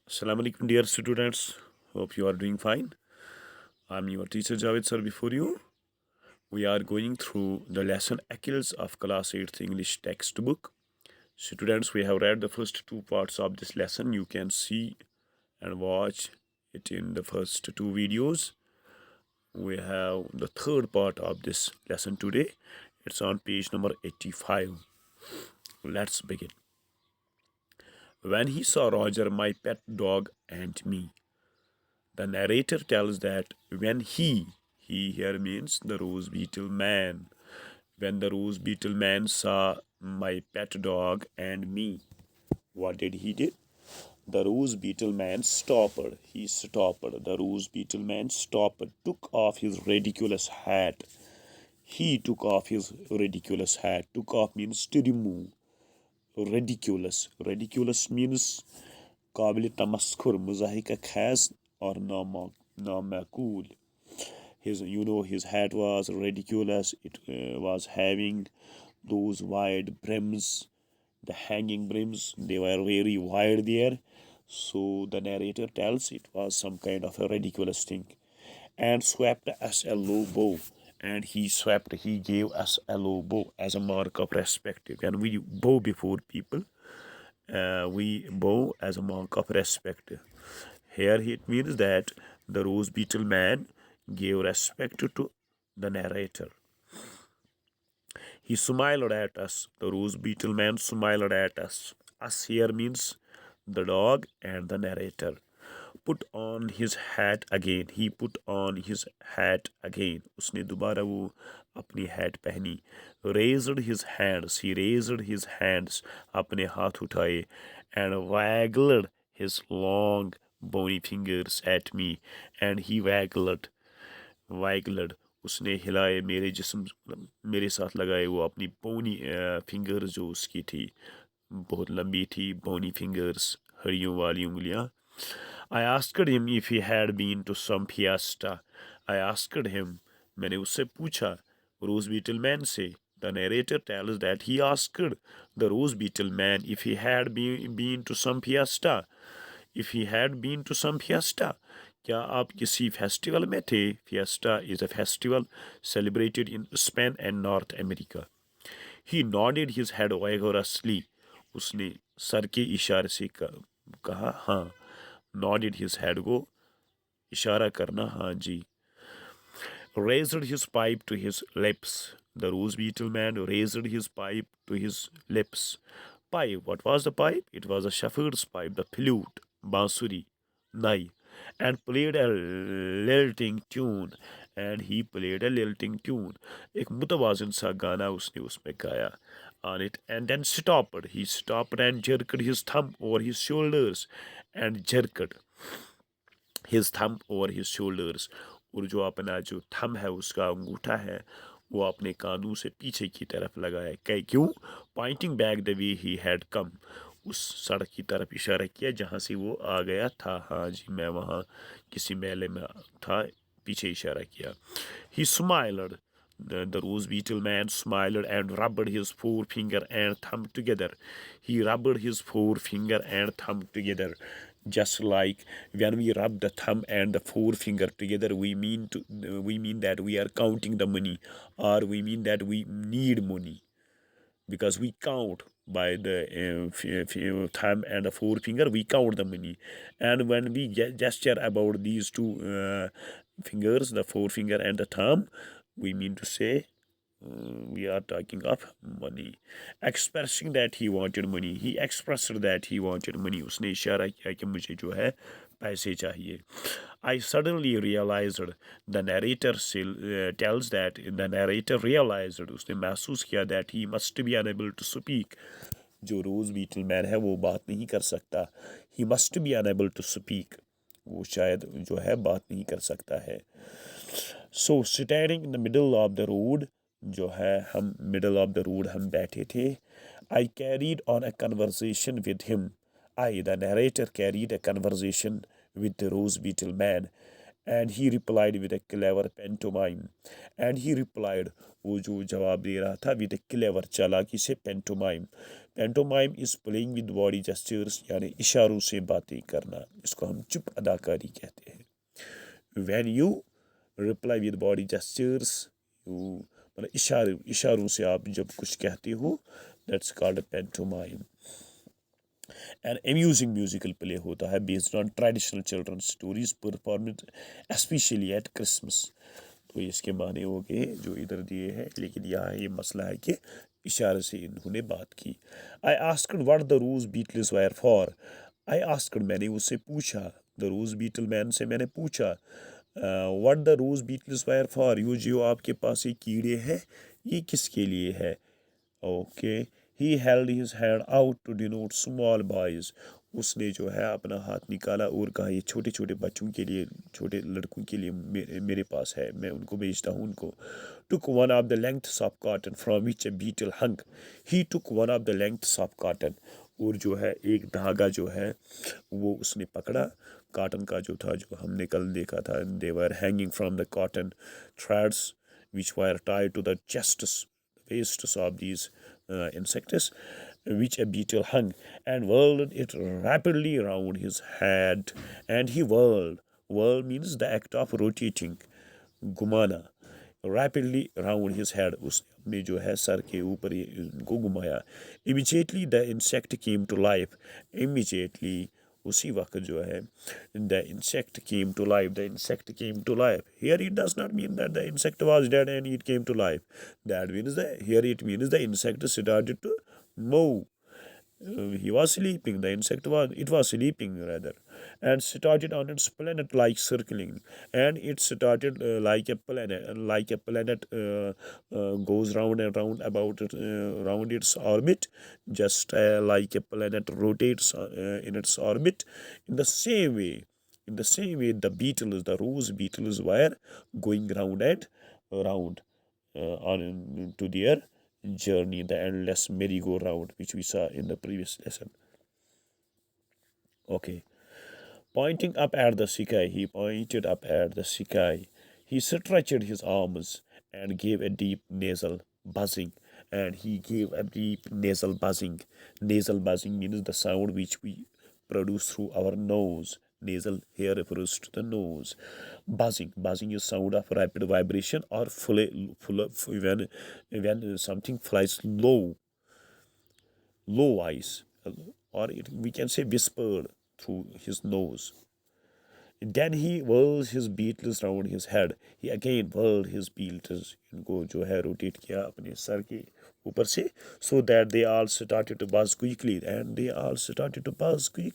Assalamu alaikum, dear students. Hope you are doing fine. I'm your teacher Javed sir. Before you, we are going through the lesson Achilles of class 8th English textbook. Students, we have read the first two parts of this lesson. You can see and watch it in the first two videos. We have the third part of this lesson today. It's on page number 85. Let's begin. When he saw Roger, my pet dog, and me. The narrator tells that when he here means the rose beetle man, when the rose beetle man saw my pet dog and me, what did he do? The rose beetle man stopped. He stopped. The rose beetle man stopped, took off his ridiculous hat. He took off his ridiculous hat. Took off means to remove. Ridiculous. Ridiculous means काबिल तमस्खुर मुजाहिक खैस or नामाकूल. His hat was ridiculous. It was having those wide brims, the hanging brims. They were very wide there. So the narrator tells it was some kind of a ridiculous thing. And swept us a low bow. And he gave us a low bow as a mark of respect. When we bow before people, we bow as a mark of respect. Here it means that the rose beetle man gave respect to the narrator. He smiled at us. The rose beetle man smiled at us. Us here means the dog and the narrator. Put on his hat again. He put on his hat again. उसने दोबारा वो अपनी hat पहनी. Raised his hands. He raised his hands. अपने हाथ उठाए. And waggled his long bony fingers at me. And he waggled. उसने हिलाए मेरे जिस्म मेरे साथ लगाए वो अपनी बोनी फिंगर्स जो उसकी थी बहुत लंबी थी बोनी फिंगर्स हड़ियों वाली उंगलियां. I asked him if he had been to some fiesta. I asked him, मैंने उससे पूछा, Rose Beetle Man से. The narrator tells that he asked the Rose Beetle Man if he had been to some fiesta. If he had been to some fiesta. क्या आप किसी festival में थे? Fiesta is a festival celebrated in Spain and North America. He nodded his head vigorously. उसने sir के इशारे से कहा हाँ. Nodded his head को इशारा करना हाँ जी. Raised his pipe to his lips. The rose beetle man raised his pipe to his lips. Pipe, what was the pipe? It was a shepherd's pipe, the flute, bansuri, nai, and played a lilting tune. And he played a lilting tune. एक मुतवाज़िन सा गाना उसने उसमें गाया on it, and then stopped. He stopped and jerked his thumb over his shoulders and jerked his thumb over his shoulders. और जो अपना जो थम है उसका अंगूठा है वो अपने कानों से पीछे की तरफ लगाया. क्यों? Pointing back the way he had come. उस सड़क की तरफ इशारा किया जहाँ से वो आ गया था. हाँ जी मैं वहाँ किसी मेले में था. पीछे इशारा किया. He smiled. The rose beetle man smiled and rubbed his forefinger and thumb together. He rubbed his forefinger and thumb together. Just like when we rub the thumb and the forefinger together, we mean that we are counting the money, or we mean that we need money, because we count by the thumb and the forefinger. We count the money, and when we gesture about these two fingers, the forefinger and the thumb, we mean to say we are talking of money. Expressing that he wanted money. He expressed that he wanted money. उसने इशारा किया कि मुझे जो है पैसे चाहिए. I suddenly realized. The narrator tells that the narrator realized. उसने महसूस किया that he must be unable to speak. जो रोज बीटल मैन है वो बात नहीं कर सकता. He must be unable to speak. वो शायद जो है बात नहीं कर सकता है. So standing in the middle of the road, जो है हम middle of the road हम बैठे थे. I carried on a conversation with him. I, the narrator, carried a conversation with the rose beetle man, and he replied with a clever pantomime. And he replied, वो जो जवाब दे रहा था with a clever चालाकी से pantomime. Pantomime is playing with body gestures, यानी इशारों से बातें करना, इसको हम चुप अदाकारी कहते हैं। When you reply with body gestures, you मतलब इशारों से आप जब कुछ कहते हो, that's called pantomime. An amusing musical play होता है based on traditional children stories performance specially at Christmas. तो इसके माने हो गए जो इधर दिए हैं, लेकिन यहाँ ये मसला है कि इशारे से इन्होंने बात की। I asked what the rose beetles were for. I asked मैंने उससे पूछा, द रोज बीटल मैन से मैंने पूछा, what the rose beetles were for, यो जो आपके पास ये कीड़े हैं ये किसके लिए है। Okay, he held his hand out to denote small boys, उसने जो है अपना हाथ निकाला और कहा ये छोटे छोटे बच्चों के लिए, छोटे लड़कों के लिए मेरे पास है, मैं उनको भेजता हूँ उनको। Took one of the lengths of cotton from which a beetle hung, he took one of the lengths of cotton, और जो है एक धागा जो है वो उसने पकड़ा, कॉटन का जो था, जो हमने कल देखा था, they were hanging from the cotton threads which were tied to the chests wastes of these insects which a beetle hung, and whirled it rapidly round his head, and he whirl means the act of rotating, घुमाना, rapidly round his head, उसने अपने जो है sir के ऊपर इनको घुमाया। immediately the insect came to life, immediately उसी वक्त जो है the insect came to life, the insect came to life, here it does not mean that the insect was dead and it came to life, that means that here it means the insect started to move. He was sleeping, the insect was, it was sleeping rather, and started on its planet like circling, and it started like a planet goes round and round about it, round its orbit, just like a planet rotates in its orbit. In the same way, the beetles, the rose beetles, were going round and round on to their journey, the endless merry-go-round which we saw in the previous lesson. Okay, pointing up at the sky, he pointed up at the sky. He stretched his arms and gave a deep nasal buzzing. And he gave a deep nasal buzzing. Nasal buzzing means the sound which we produce through our nose. Nasal here refers to the nose. Buzzing is sound of rapid vibration or when something flies low wise, or we can say whispered through his nose. Then he whirls his beetles round his head. He again whirled his beetles, इनको जो है rotate किया अपने sir के ऊपर से, so that they all started to buzz quickly, and they all started to buzz quickly.